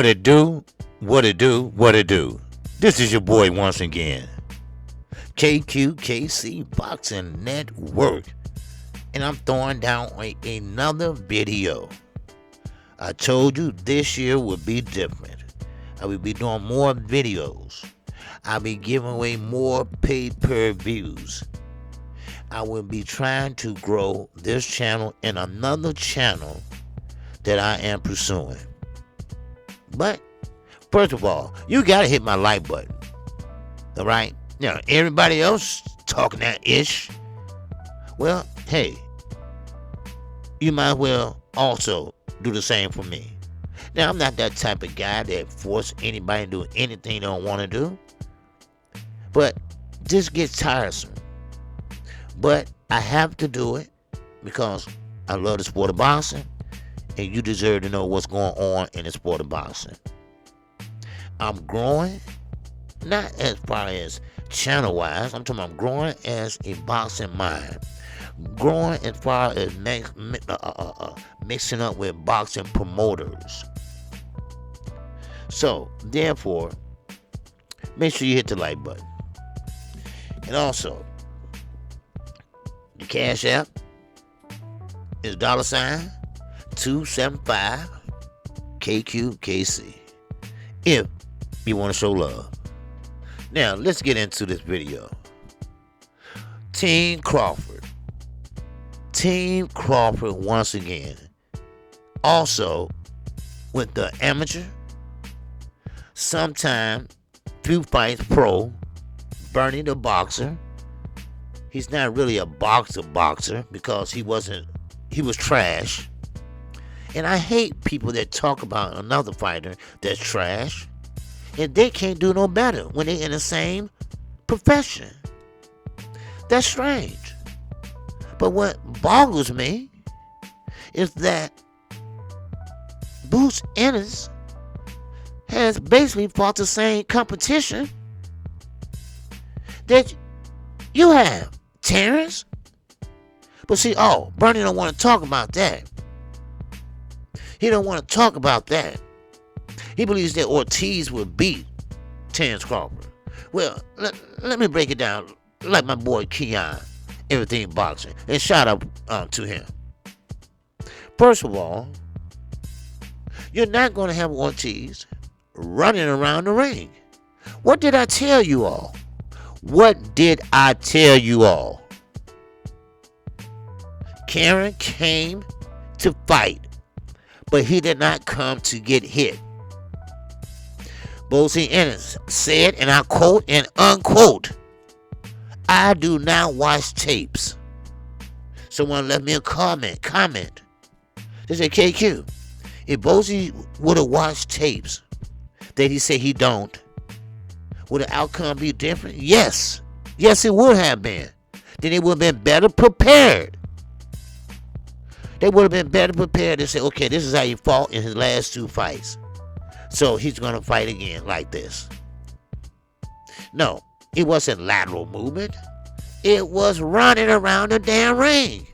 What it do? What it do? What it do? This is your boy once again. KQKC Boxing Network. And I'm throwing down another video. I told you this year would be different. I will be doing more videos. I'll be giving away more pay-per-views. I will be trying to grow this channel and another channel that I am pursuing. But, first of all, you gotta hit my like button. Alright? Now, everybody else talking that ish. Well, hey, you might well also do the same for me. Now, I'm not that type of guy that force anybody to do anything they don't want to do. But this gets tiresome. But I have to do it because I love the sport of boxing, and you deserve to know what's going on in the sport of boxing. I'm growing, not as far as channel-wise. I'm talking about growing as a boxing mind. Growing as far as mixing up with boxing promoters. So, therefore, make sure you hit the like button. And also, the Cash App is $275 KQKC if you want to show love. Now, let's get into this video. Team Crawford once again. Also, with the amateur, sometime few fights pro, Bernie the boxer. He's not really a boxer because he was trash. And I hate people that talk about another fighter that's trash and they can't do no better when they're in the same profession. That's strange. But what boggles me is that Crawford and Ennis has basically fought the same competition that you have, Terrence. But see, Bernie don't want to talk about that. He don't want to talk about that. He believes that Ortiz will beat Terrence Crawford. Well, let me break it down like my boy Keon, Everything Boxing, and shout out to him. First of all, you're not going to have Ortiz running around the ring. What did I tell you all? What did I tell you all? Karen came to fight, but he did not come to get hit. Crawford and Ennis said, and I quote and unquote, "I do not watch tapes." Someone left me a comment. They said, KQ, if Bozy would have watched tapes that he said he don't, would the outcome be different? Yes, it would have been. Then they would have been better prepared. They would have been better prepared to say, okay, this is how he fought in his last two fights, so he's going to fight again like this. No, it wasn't lateral movement. It was running around the damn ring.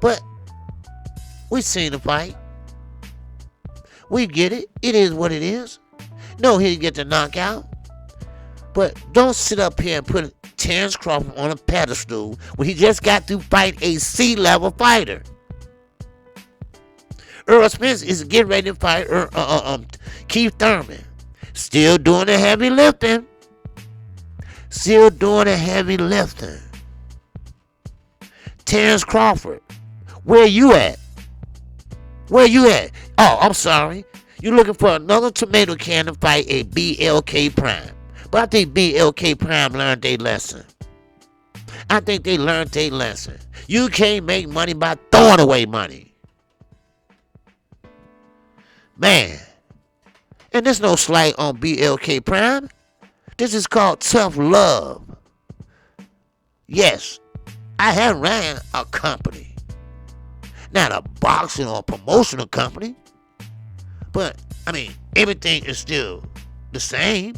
But we've seen the fight. We get it. It is what it is. No, he didn't get the knockout. But don't sit up here and put Terrence Crawford on a pedestal when he just got to fight a C-level fighter. Earl Spence is getting ready to fight Keith Thurman. Still doing the heavy lifting. Terrence Crawford, where you at? Oh, I'm sorry. You're looking for another tomato can to fight a BLK Prime. But I think BLK Prime learned their lesson. You can't make money by throwing away money. Man. And there's no slight on BLK Prime. This is called tough love. Yes, I have ran a company. Not a boxing or promotional company. But, everything is still the same.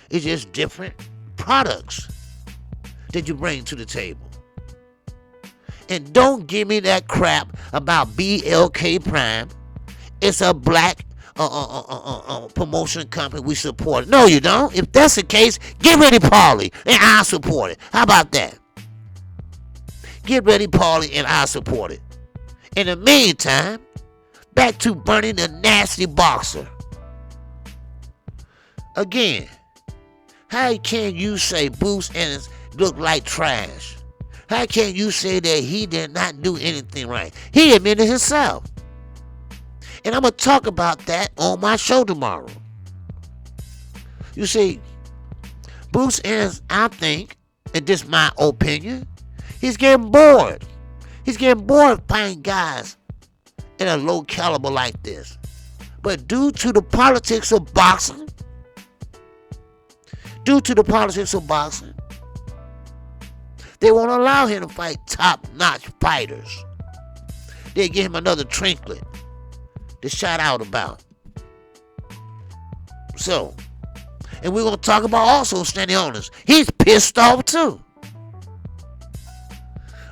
It's just different products that you bring to the table. And don't give me that crap about BLK Prime it's a black promotion company. We support it. No, you don't. If that's the case, get ready, Paulie, and I'll support it. How about that? Get ready, Paulie, and I'll support it. In the meantime, back to Bernie the Nasty Boxer. Again, how can you say Bruce Ennis looked like trash? How can you say that he did not do anything right? He admitted himself. And I'm going to talk about that on my show tomorrow. You see, Bruce Ennis, I think, and this is my opinion, he's getting bored. He's getting bored fighting guys in a low caliber like this. But due to the politics of boxing, they won't allow him to fight top-notch fighters. They give him another trinket to shout out about. So, and we're going to talk about also Stanley Owners. He's pissed off too.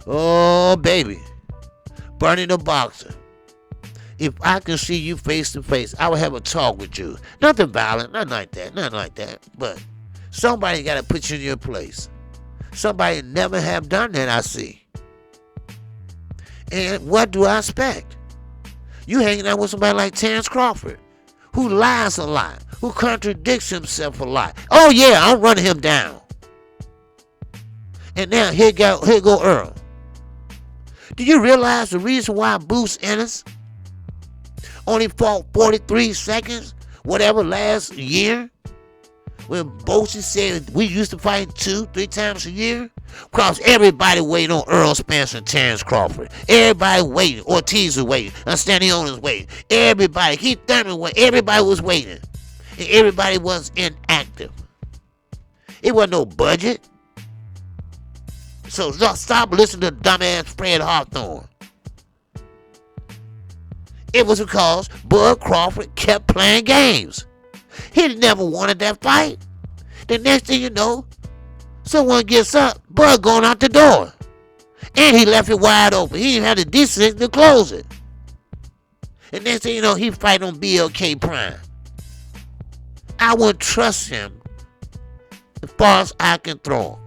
Oh, baby. Bernie the Boxer. If I could see you face to face, I would have a talk with you. Nothing violent, nothing like that. But somebody got to put you in your place. Somebody never have done that, I see. And what do I expect? You hanging out with somebody like Terrence Crawford, who lies a lot, who contradicts himself a lot. Oh yeah, I'm running him down. And now here go Earl. Do you realize the reason why Bruce Ennis only fought 43 seconds, whatever, last year? When Bosie said we used to fight 2-3 times a year? Because everybody waiting on Earl Spence and Terrence Crawford. Everybody waiting. Ortiz was waiting. Stanley Owners waiting. Everybody. Keith Thurman waiting. Everybody was waiting. And everybody was inactive. It wasn't no budget. So stop listening to dumbass Fred Hawthorne. It was because Bud Crawford kept playing games. He never wanted that fight. The next thing you know, someone gets up, Bud going out the door. And he left it wide open. He didn't have the decency to close it. And next thing you know, he fight on BLK Prime. I wouldn't trust him as far as I can throw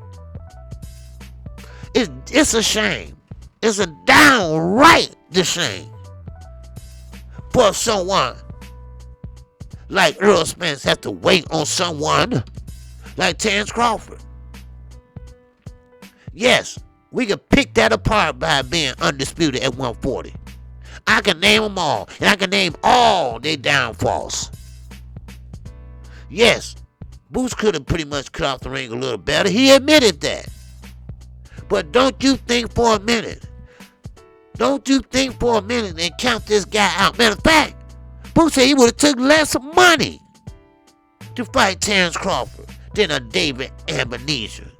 him. It's a shame. It's a downright shame for someone like Earl Spence have to wait on someone like Terrence Crawford. Yes, we can pick that apart by being undisputed at 140. I can name them all, and I can name all their downfalls. Yes, Boots could have pretty much cut off the ring a little better. He admitted that. But don't you think for a minute. Don't you think for a minute and count this guy out. Matter of fact, Boots said he would have took less money to fight Terrence Crawford than a David Ebenezer.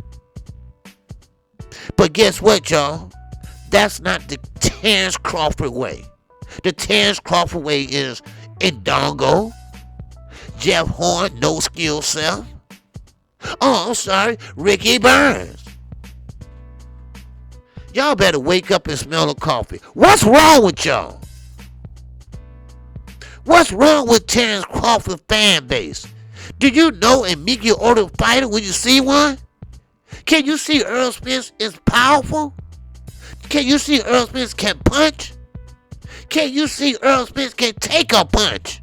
But guess what, y'all? That's not the Terrence Crawford way. The Terrence Crawford way is Indongo, Jeff Horn, no skill self. Oh, I'm sorry, Ricky Burns. Y'all better wake up and smell the coffee. What's wrong with y'all? What's wrong with Terrence Crawford fan base? Do you know and make your order fighter when you see one? Can you see Earl Spence is powerful? Can you see Earl Spence can punch? Can you see Earl Spence can take a punch?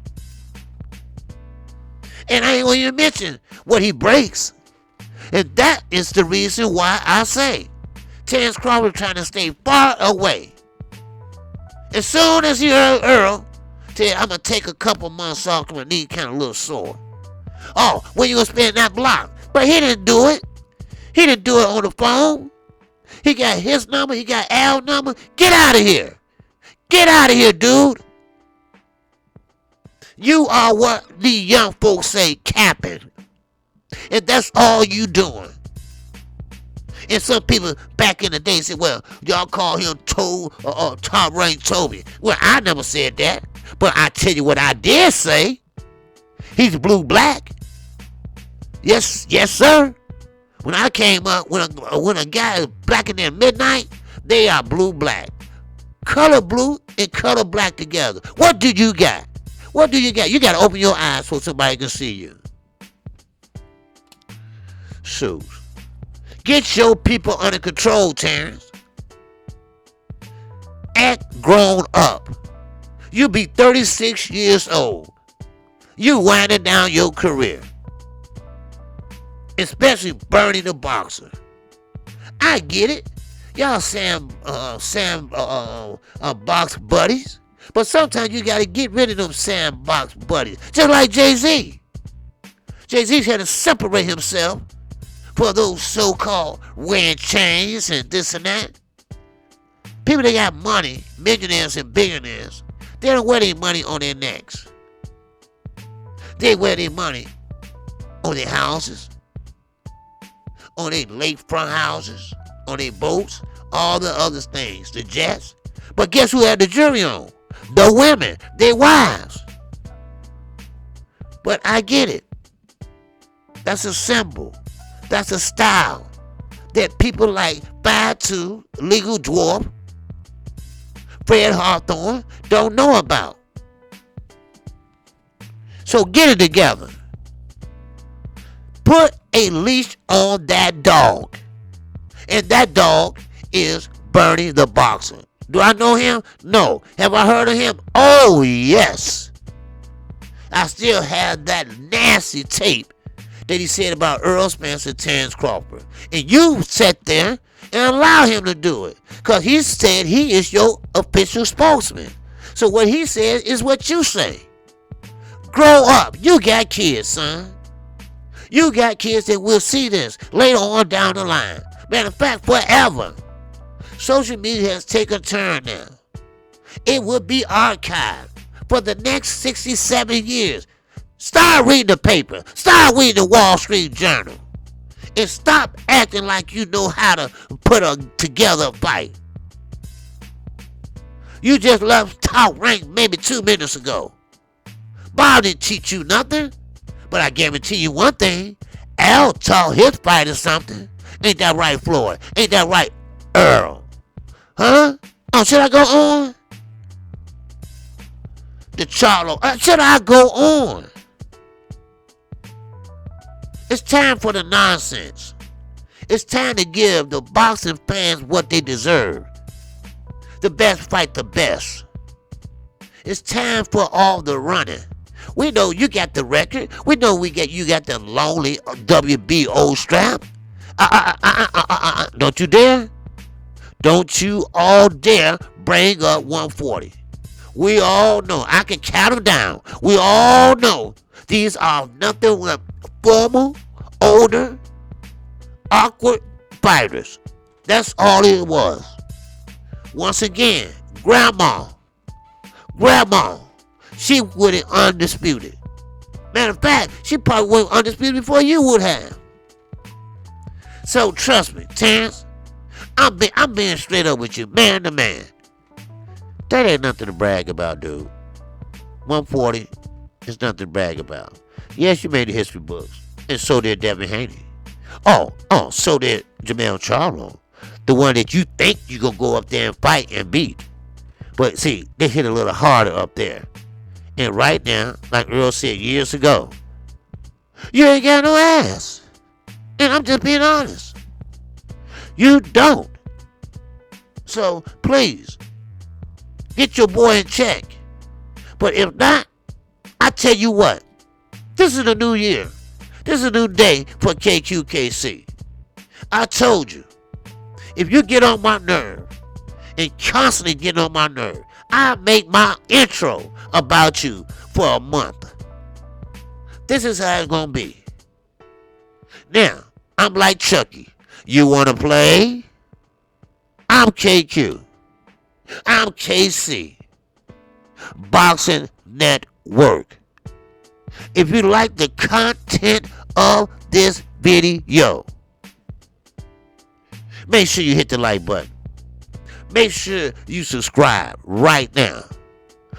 And I ain't gonna even mention what he breaks. And that is the reason why I say Terrence Crawford trying to stay far away. As soon as he heard Earl, said, I'm going to take a couple months off because my knee kind of a little sore. Oh, when you going to spend that block? But he didn't do it. He didn't do it on the phone. He got his number. He got Al's number. Get out of here. Get out of here, dude. You are what the young folks say, capping. And that's all you doing. And some people back in the day said, well, y'all call him Top Rank Toby. Well, I never said that. But I tell you what I did say. He's blue-black. Yes, sir. When I came up, when a guy is black in their midnight, they are blue-black. Color blue and color black together. What do you got? What do you got? You got to open your eyes so somebody can see you. So, get your people under control, Terrence. Act grown up. You be 36 years old. You winding down your career. Especially Bernie the boxer. I get it. Y'all box buddies. But sometimes you gotta get rid of them sandbox buddies. Just like Jay-Z. Jay-Z's had to separate himself for those so-called wearing chains and this and that. People that got money, millionaires and billionaires, they don't wear their money on their necks. They wear their money on their houses, on their lakefront houses, on their boats, all the other things, the jets. But guess who had the jury on? The women, their wives. But I get it. That's a symbol. That's a style that people like 5'2", Legal Dwarf, Fred Hawthorne don't know about. So get it together. Put a leash on that dog. And that dog is Bernie the boxer. Do I know him? No. Have I heard of him? Oh, yes. I still have that nasty tape that he said about Earl Spence and Terrence Crawford. And you sat there and allow him to do it. Because he said he is your official spokesman. So what he says is what you say. Grow up. You got kids, son. You got kids that will see this later on down the line. Matter of fact, forever. Social media has taken a turn now. It will be archived for the next 67 years. Start reading the paper. Start reading the Wall Street Journal. And stop acting like you know how to put together a fight. You just left Top Rank maybe 2 minutes ago. Bob didn't teach you nothing. But I guarantee you one thing. Al taught his fighter something. Ain't that right, Floyd? Ain't that right, Earl? Huh? Oh, should I go on? The Charlo. Should I go on? It's time for the nonsense. It's time to give the boxing fans what they deserve. The best fight the best. It's time for all the running. We know you got the record. We know you got the lonely WBO strap. Don't you dare. Don't you all dare bring up 140. We all know. I can count them down. We all know these are nothing but formal, older, awkward fighters. That's all it was. Once again, Grandma, she went undisputed. Matter of fact, she probably went undisputed before you would have. So trust me, Terrence, I'm being straight up with you, man to man. That ain't nothing to brag about, dude. 140 is nothing to brag about. Yes, you made the history books, and so did Devin Haney. Oh, so did Jermell Charlo, the one that you think you gonna go up there and fight and beat. But see, they hit a little harder up there. And right now, like Earl said years ago, you ain't got no ass. And I'm just being honest. You don't. So please, get your boy in check. But if not, I tell you what, this is a new year. This is a new day for KQKC. I told you, if you get on my nerve, and constantly get on my nerve, I make my intro about you for a month. This is how it's gonna be. Now, I'm like Chucky. You wanna play? I'm KQ. I'm KC. Boxing Network. If you like the content of this video, make sure you hit the like button. Make sure you subscribe right now.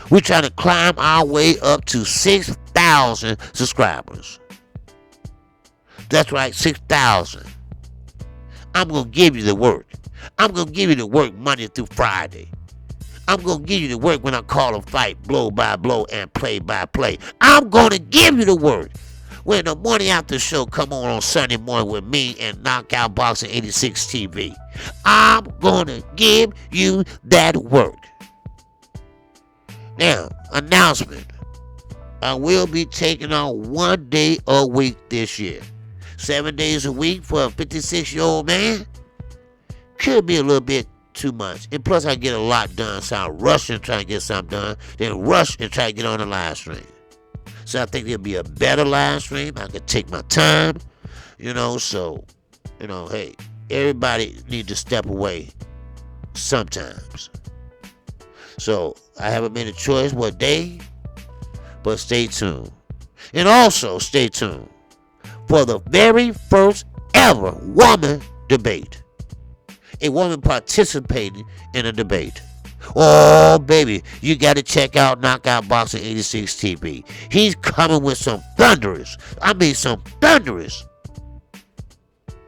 We're trying to climb our way up to 6,000 subscribers. That's right, 6,000. I'm going to give you the work. I'm going to give you the work Monday through Friday. I'm going to give you the work when I call a fight, blow by blow and play by play. I'm going to give you the work. When the morning after show come on Sunday morning with me and Knockout Boxing 86 TV, I'm going to give you that work. Now, announcement. I will be taking on 1 day a week this year. 7 days a week for a 56-year-old man could be a little bit too much. And plus, I get a lot done, so I rush and try to get something done, then rush and try to get on the live stream. So I think it'll be a better live stream. I could take my time, so, hey, everybody need to step away sometimes. So I haven't made a choice what day, but stay tuned. And also stay tuned for the very first ever woman debate. A woman participating in a debate. Oh, baby, you got to check out Knockout Boxing 86 TV. He's coming with some thunderous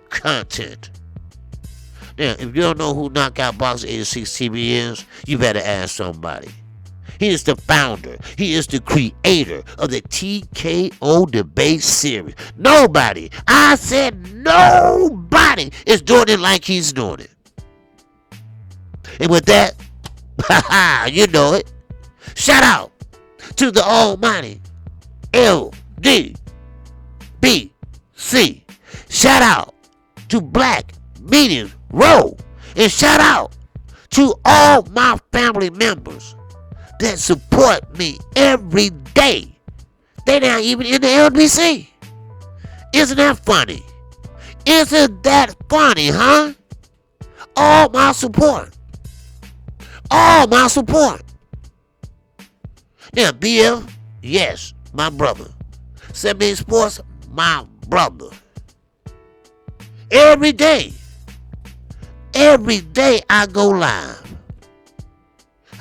content. Now, if you don't know who Knockout Boxing 86 TV is, you better ask somebody. He is the founder. He is the creator of the TKO debate series. Nobody, I said nobody, is doing it like he's doing it. And with that, you know it. Shout out to the almighty LDBC. Shout out to Black Meetings Row. And shout out to all my family members that support me every day. They're not even in the LBC. Isn't that funny? Isn't that funny, huh? All my support. All my support. Now, BF, yes, my brother. 7 Sports, my brother. Every day I go live.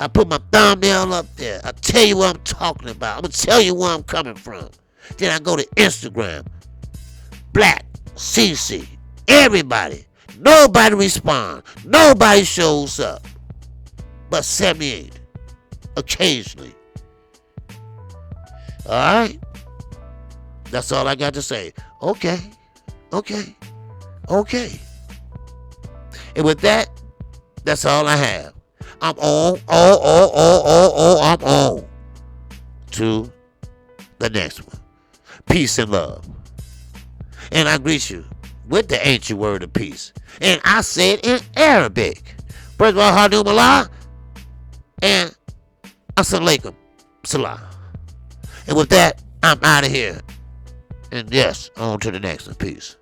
I put my thumbnail up there. I tell you what I'm talking about. I'm going to tell you where I'm coming from. Then I go to Instagram. Black, CC, everybody. Nobody respond. Nobody shows up. But 78. Occasionally. Alright? That's all I got to say. Okay. And with that, that's all I have. I'm on. I'm on to the next one. Peace and love. And I greet you with the ancient word of peace. And I say it in Arabic. First of all, Hadum Allah. And Assalamualaikum Salah. And with that, I'm out of here. And yes, on to the next one. Peace.